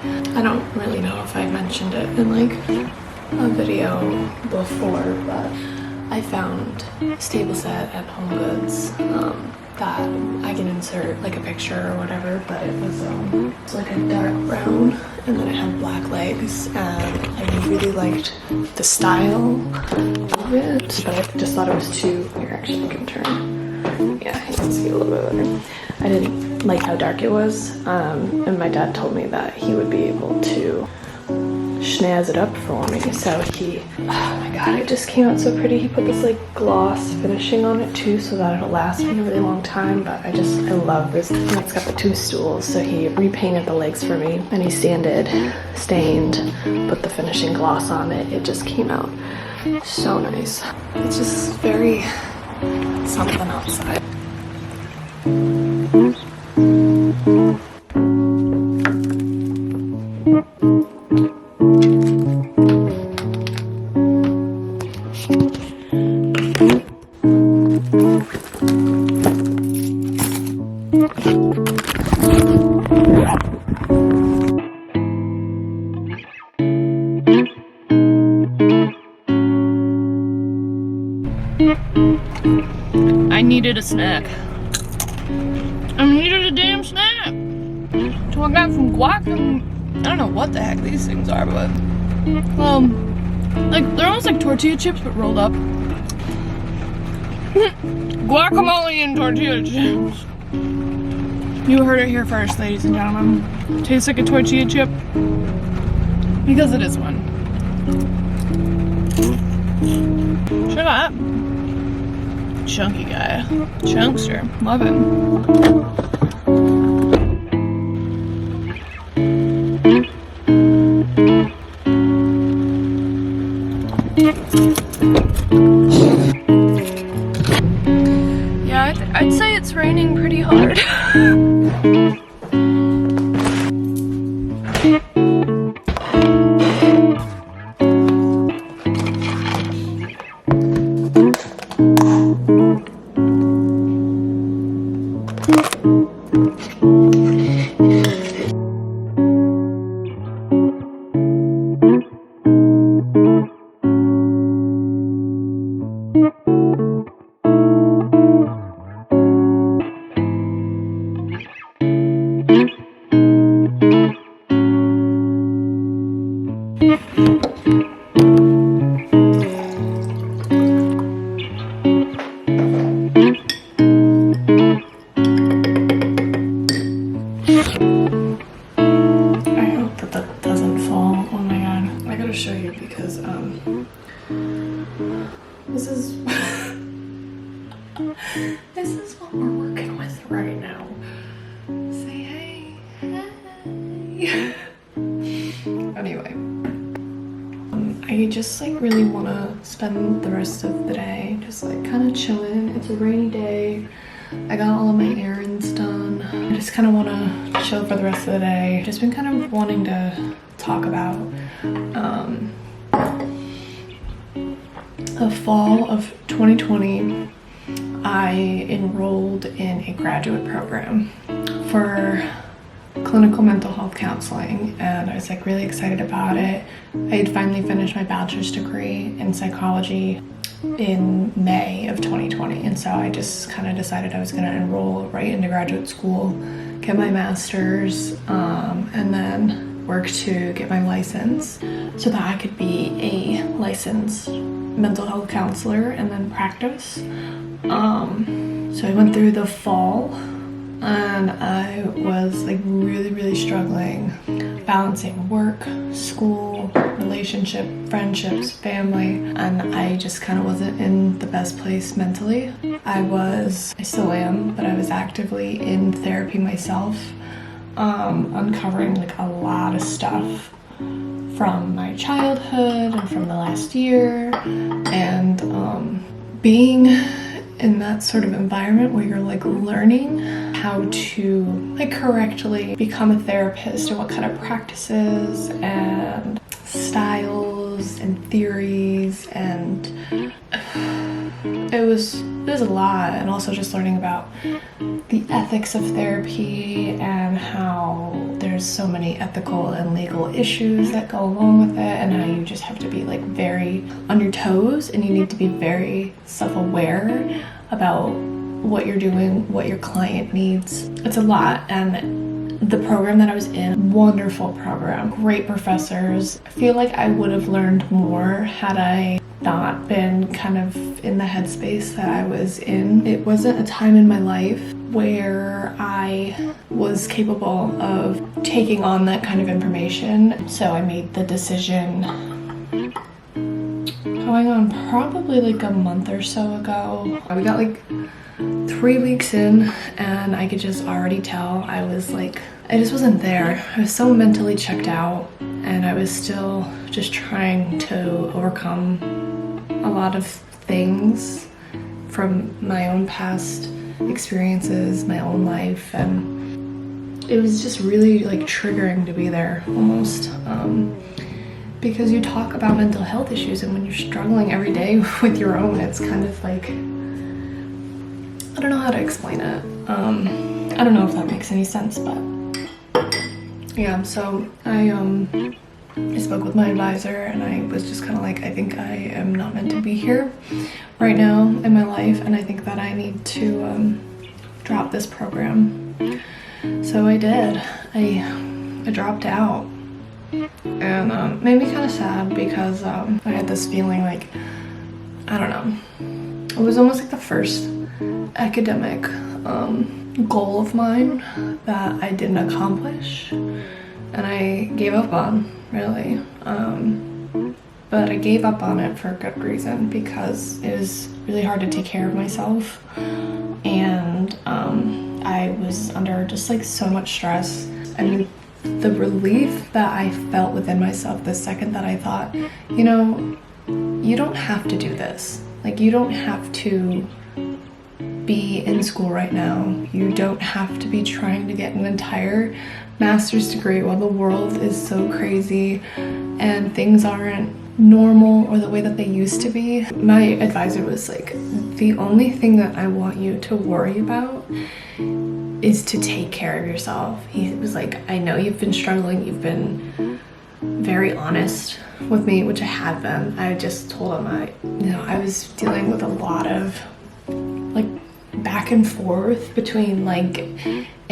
I don't really know if I mentioned it in like a video before, but I found a stable set at Home Goods that I can insert like a picture or whatever, but it was like a dark brown and then it had black legs, and I really liked the style of it, but I just thought it was too, here actually I can turn, yeah, you can see a little bit better. I didn't like how dark it was, and my dad told me that he would be able to snazz it up for me, so he, oh my god, it just came out so pretty. He put this like gloss finishing on it too, so that it'll last me a really long time, but I love this. And it's got the 2 stools, so he repainted the legs for me, and he stained, put the finishing gloss on it. It just came out so nice. It's just very something outside. I needed a snack. I needed a damn snack. So I got some guac and I don't know what the heck these things are, but like they're almost like tortilla chips but rolled up. Guacamole and tortilla chips. You heard it here first, ladies and gentlemen. Tastes like a tortilla chip because it is one. Check out that. Chunky guy. Chunkster. Love him. Yeah, I'd say it's raining pretty hard. This is what we're working with right now. Say hey, hey. Anyway, I just like really want to spend the rest of the day just like kind of chilling. It's a rainy day. I got all of my errands done. I just kind of want to chill for the rest of the day. Just been kind of wanting to talk about the fall of 2020. I enrolled in a graduate program for clinical mental health counseling, and I was like really excited about it. I had finally finished my bachelor's degree in psychology in May of 2020, and so I just kind of decided I was going to enroll right into graduate school, get my master's, and then work to get my license so that I could be a licensed mental health counselor and then practice. So I went through the fall and I was like really struggling balancing work, school, relationship, friendships, family, and I just kind of wasn't in the best place mentally. I still am, but I was actively in therapy myself, uncovering like a lot of stuff from my childhood and from the last year, and being in that sort of environment where you're like learning how to like correctly become a therapist, or what kind of practices and styles and theories and it was a lot, and also just learning about the ethics of therapy and how there's so many ethical and legal issues that go along with it, and how you just have to be like very on your toes, and you need to be very self-aware about what you're doing, what your client needs. It's a lot. And the program that I was in, wonderful program, great professors. I feel like I would have learned more had I not been kind of in the headspace that I was in. It wasn't a time in my life where I was capable of taking on that kind of information. So I made the decision going on probably like a month or so ago. We got like 3 weeks in, and I could just already tell I was like, I just wasn't there. I was so mentally checked out, and I was still just trying to overcome a lot of things from my own past experiences, my own life, and it was just really like triggering to be there almost. Because you talk about mental health issues, and when you're struggling every day with your own, it's kind of like, I don't know how to explain it. I don't know if that makes any sense, but yeah, so I spoke with my advisor, and I was just kind of like, I think I am not meant to be here right now in my life, and I think that I need to drop this program. So I did. I dropped out, and made me kind of sad because I had this feeling like, I don't know, it was almost like the first academic goal of mine that I didn't accomplish, and I gave up on, really. But I gave up on it for a good reason, because it was really hard to take care of myself, and I was under just like so much stress. I mean, the relief that I felt within myself the second that I thought, you know, you don't have to do this. Like, you don't have to be in school right now. You don't have to be trying to get an entire master's degree while the world is so crazy and things aren't normal or the way that they used to be. My advisor was like, the only thing that I want you to worry about is to take care of yourself. He was like, I know you've been struggling, you've been very honest with me, which I had been. I just told him I was dealing with a lot of like back and forth between like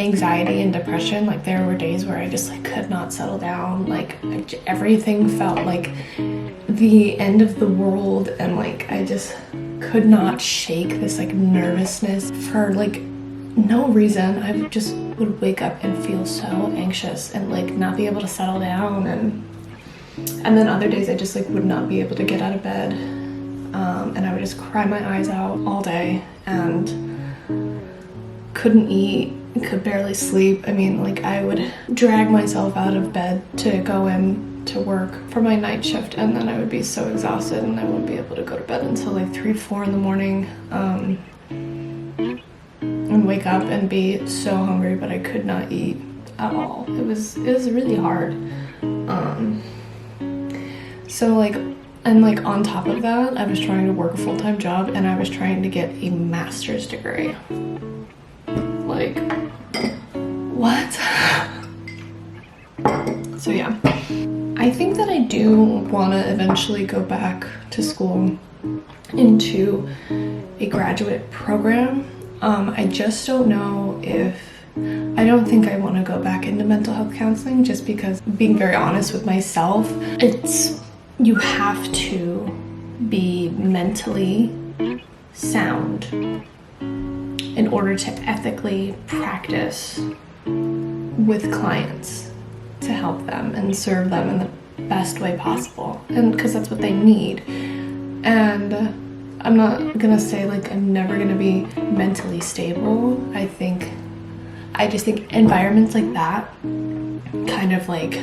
anxiety and depression. Like, there were days where I just like could not settle down. Like, everything felt like the end of the world, and like I just could not shake this like nervousness for like no reason. I just would wake up and feel so anxious and like not be able to settle down, and then other days I just like would not be able to get out of bed, and I would just cry my eyes out all day and couldn't eat, could barely sleep. I mean, like, I would drag myself out of bed to go in to work for my night shift, and then I would be so exhausted and I wouldn't be able to go to bed until like 3-4 in the morning, and wake up and be so hungry, but I could not eat at all. It was really hard. So like, and like on top of that, I was trying to work a full-time job, and I was trying to get a master's degree. Like, what? So yeah, I think that I do want to eventually go back to school into a graduate program. I just don't know if, I don't think I want to go back into mental health counseling, just because, being very honest with myself, you have to be mentally sound in order to ethically practice with clients to help them and serve them in the best way possible, and because that's what they need. And I'm not gonna say like I'm never gonna be mentally stable. I just think environments like that kind of like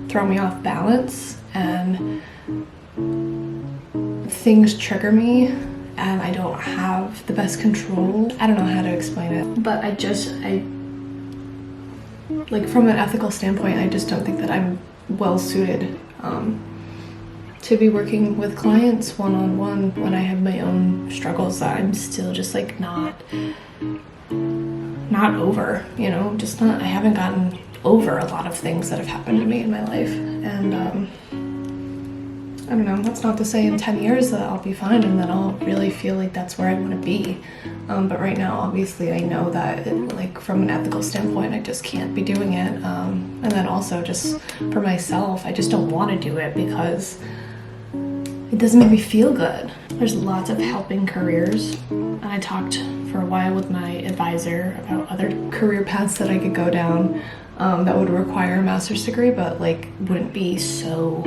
throw me off balance, and things trigger me, and I don't have the best control. I don't know how to explain it, but I like, from an ethical standpoint, I just don't think that I'm well suited to be working with clients one-on-one when I have my own struggles that I'm still just like not over, you know, just not, I haven't gotten over a lot of things that have happened to me in my life. And I don't know, that's not to say in 10 years that I'll be fine and that I'll really feel like that's where I want to be. But right now, obviously, I know that like from an ethical standpoint, I just can't be doing it. And then also just for myself, I just don't want to do it because it doesn't make me feel good. There's lots of helping careers. And I talked for a while with my advisor about other career paths that I could go down that would require a master's degree, but like wouldn't be so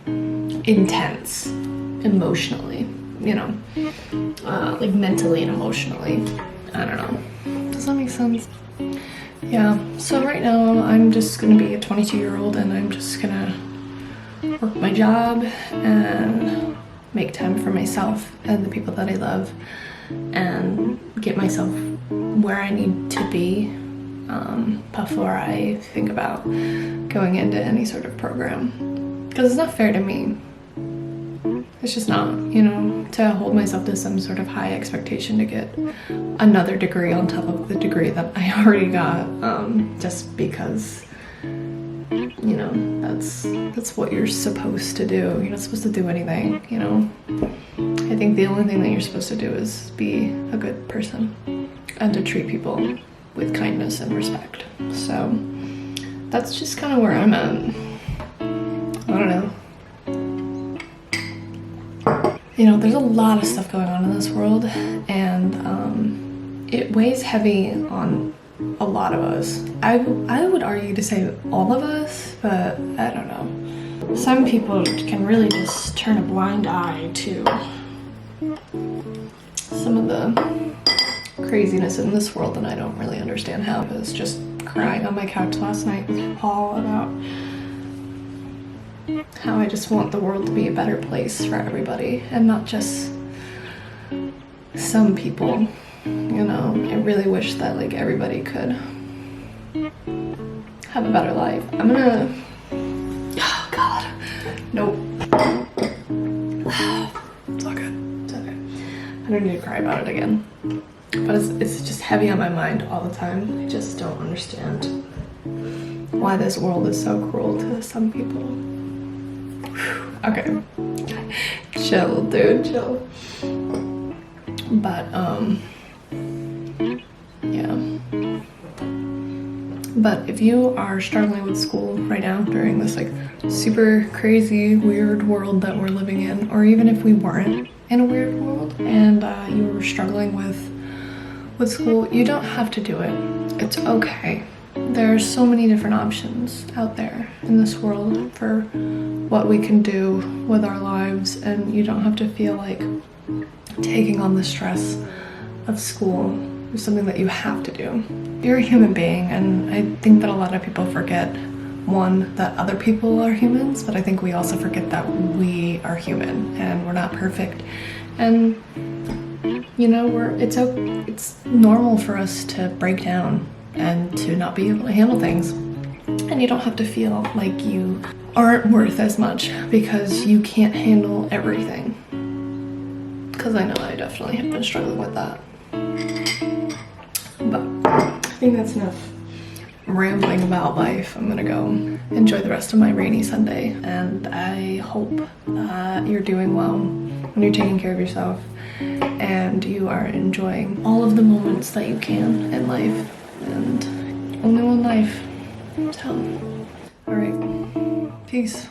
intense emotionally, you know, like mentally and emotionally. I don't know. Does that make sense? Yeah, so right now I'm just gonna be a 22-year-old and I'm just gonna work my job and make time for myself and the people that I love and get myself where I need to be before I think about going into any sort of program. Because it's not fair to me. It's just not, you know, to hold myself to some sort of high expectation to get another degree on top of the degree that I already got, just because, you know, that's what you're supposed to do. You're not supposed to do anything, you know. I think the only thing that you're supposed to do is be a good person and to treat people with kindness and respect. So that's just kind of where I'm at. I don't know. You know, there's a lot of stuff going on in this world, and it weighs heavy on a lot of us. I would argue to say all of us, but I don't know. Some people can really just turn a blind eye to some of the craziness in this world, and I don't really understand how. I was just crying on my couch last night with Paul about how I just want the world to be a better place for everybody and not just some people, you know. I really wish that like everybody could have a better life. Oh God, nope. It's all good, it's okay. I don't need to cry about it again, but it's just heavy on my mind all the time. I just don't understand why this world is so cruel to some people. Okay, chill, dude, chill. But yeah. But if you are struggling with school right now during this like super crazy weird world that we're living in, or even if we weren't in a weird world and you were struggling with school, you don't have to do it. It's okay. There are so many different options out there in this world for what we can do with our lives, and you don't have to feel like taking on the stress of school is something that you have to do. You're a human being, and I think that a lot of people forget, one, that other people are humans, but I think we also forget that we are human and we're not perfect. And you know, it's normal for us to break down and to not be able to handle things. And you don't have to feel like you aren't worth as much because you can't handle everything. Because I know I definitely have been struggling with that. But I think that's enough rambling about life. I'm gonna go enjoy the rest of my rainy Sunday, and I hope you're doing well when you're taking care of yourself and you are enjoying all of the moments that you can in life, and only one life. So, all right, peace.